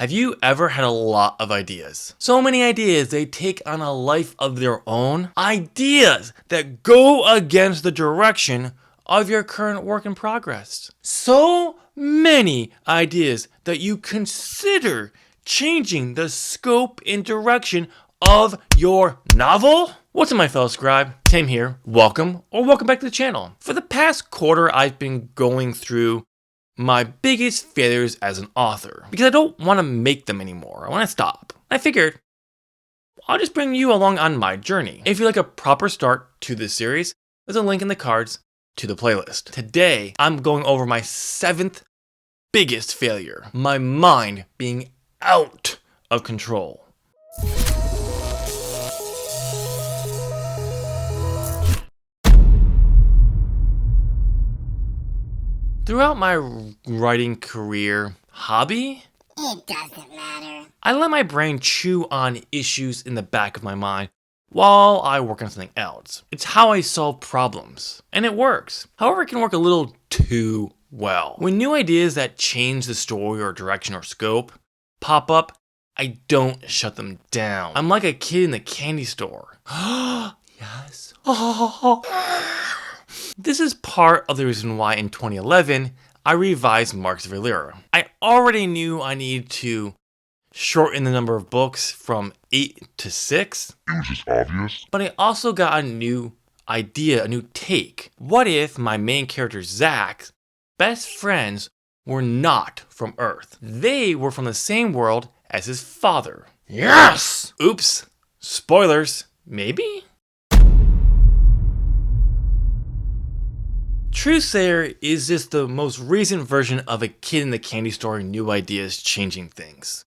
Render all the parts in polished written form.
Have you ever had a lot of ideas? So many ideas they take on a life of their own. Ideas that go against the direction of your current work in progress. So many ideas that you consider changing the scope and direction of your novel? What's up, my fellow scribe? Tim here. Welcome back to the channel. For the past quarter, I've been going through my biggest failures as an author because I don't want to make them anymore. I want to stop. I figured I'll just bring you along on my journey. If you like a proper start to this series, there's a link in the cards to the playlist. Today, I'm going over my 7th biggest failure, my mind being out of control. Throughout my writing career, hobby? It doesn't matter. I let my brain chew on issues in the back of my mind while I work on something else. It's how I solve problems, and it works. However, it can work a little too well. When new ideas that change the story or direction or scope pop up, I don't shut them down. I'm like a kid in the candy store. Yes. This is part of the reason why in 2011, I revised Marx of Valera. I already knew I needed to shorten the number of books from 8 to 6. It was just obvious. But I also got a new idea, a new take. What if my main character, Zach's best friends were not from Earth? They were from the same world as his father. Yes! Oops. Spoilers. Maybe? Truthsayer is just the most recent version of a kid in the candy store, new ideas changing things.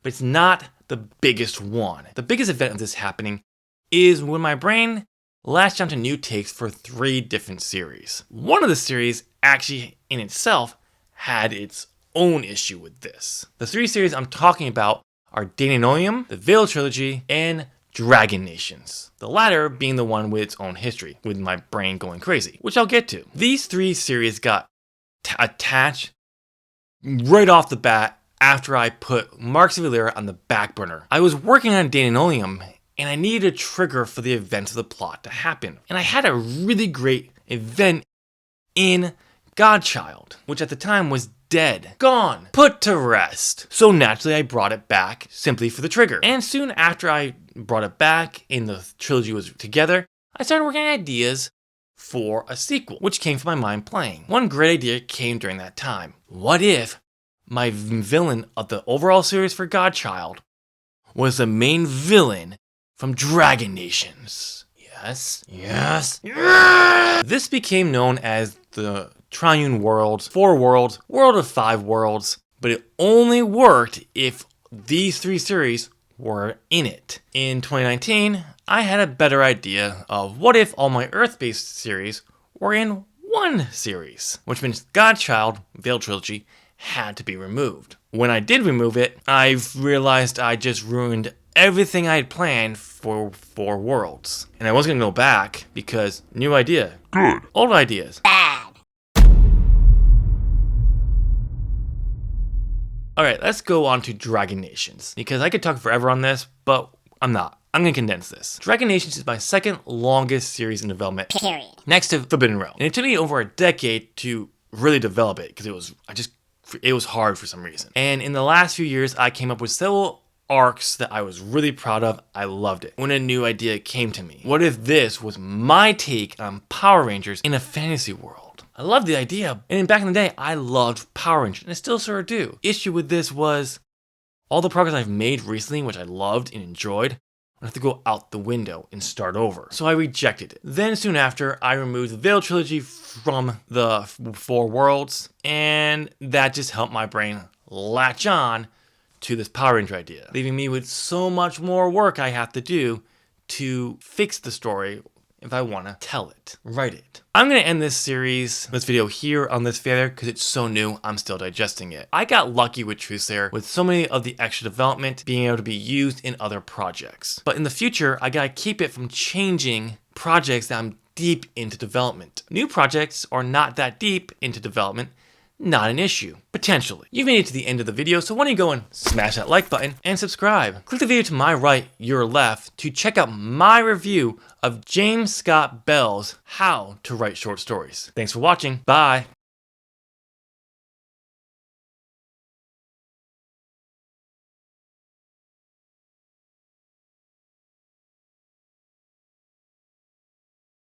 But it's not the biggest one. The biggest event of this happening is when my brain latched onto new takes for 3 different series. One of the series actually in itself had its own issue with this. The 3 series I'm talking about are Dananolium, the Veil Trilogy, and Dragon Nations. The latter being the one with its own history, with my brain going crazy, which I'll get to. These 3 series got attached right off the bat after I put Marx of Valera on the back burner. I was working on Dananolium, and I needed a trigger for the events of the plot to happen. And I had a really great event in Godchild, which at the time was dead, gone, put to rest. So naturally I brought it back simply for the trigger. And soon after I brought it back and the trilogy was together, I started working on ideas for a sequel, which came from my mind playing. One great idea came during that time. What if my villain of the overall series for Godchild was the main villain from Dragon Nations? Yes. This became known as the Triune Worlds, 4 worlds, World of 5 worlds, but it only worked if these 3 series were in it. In 2019, I had a better idea of what if all my Earth-based series were in one series, which means Godchild, Veil Trilogy, had to be removed. When I did remove it, I realized I just ruined everything I had planned for 4 worlds. And I wasn't gonna go back because new idea. Good. Old ideas. Bad. Alright, let's go on to Dragon Nations, because I could talk forever on this, but I'm not. I'm going to condense this. Dragon Nations is my 2nd longest series in development, Period. next to Forbidden Realm. And it took me over a decade to really develop it, because it was hard for some reason. And in the last few years, I came up with several arcs that I was really proud of. I loved it. When a new idea came to me, what if this was my take on Power Rangers in a fantasy world? I loved the idea, and back in the day, I loved Power Rangers, and I still sort of do. Issue with this was all the progress I've made recently, which I loved and enjoyed, I have to go out the window and start over. So I rejected it. Then soon after, I removed the Veil Trilogy from the 4 worlds, and that just helped my brain latch on to this Power Ranger idea, leaving me with so much more work I have to do to fix the story if I want to tell it, write it. I'm going to end this video here on this failure because it's so new, I'm still digesting it. I got lucky with Truthsayer with so many of the extra development being able to be used in other projects. But in the future, I got to keep it from changing projects that I'm deep into development. New projects are not that deep into development not an issue. Potentially. You've made it to the end of the video, so why don't you go and smash that like button and subscribe. Click the video to my right, your left, to check out my review of James Scott Bell's How to Write Short Stories. Thanks for watching. Bye.